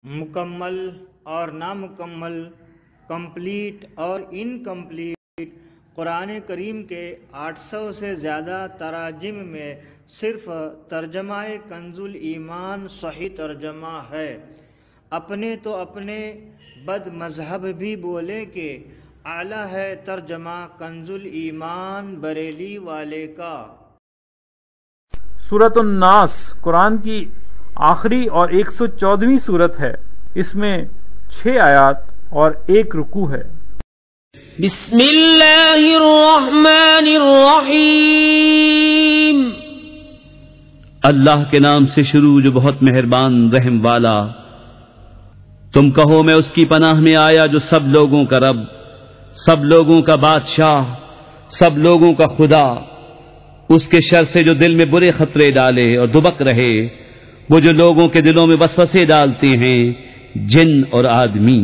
مکمل اور نامکمل، کمپلیٹ اور انکمپلیٹ، قرآن کریم کے 800 سے زیادہ تراجم میں صرف ترجمہ کنز الایمان صحیح ترجمہ ہے۔ اپنے تو اپنے بد مذہب بھی بولے کہ اعلیٰ ہے ترجمہ کنز الایمان بریلی والے کا۔ سورۃ الناس قرآن کی آخری اور 114ویں سورت ہے۔ اس میں 6 آیات اور 1 رکوع ہے۔ بسم اللہ الرحمن الرحیم۔ اللہ کے نام سے شروع جو بہت مہربان رحم والا۔ تم کہو میں اس کی پناہ میں آیا جو سب لوگوں کا رب، سب لوگوں کا بادشاہ، سب لوگوں کا خدا، اس کے شر سے جو دل میں برے خطرے ڈالے اور دبک رہے، وہ جو لوگوں کے دلوں میں وسوسے ڈالتے ہیں، جن اور آدمی۔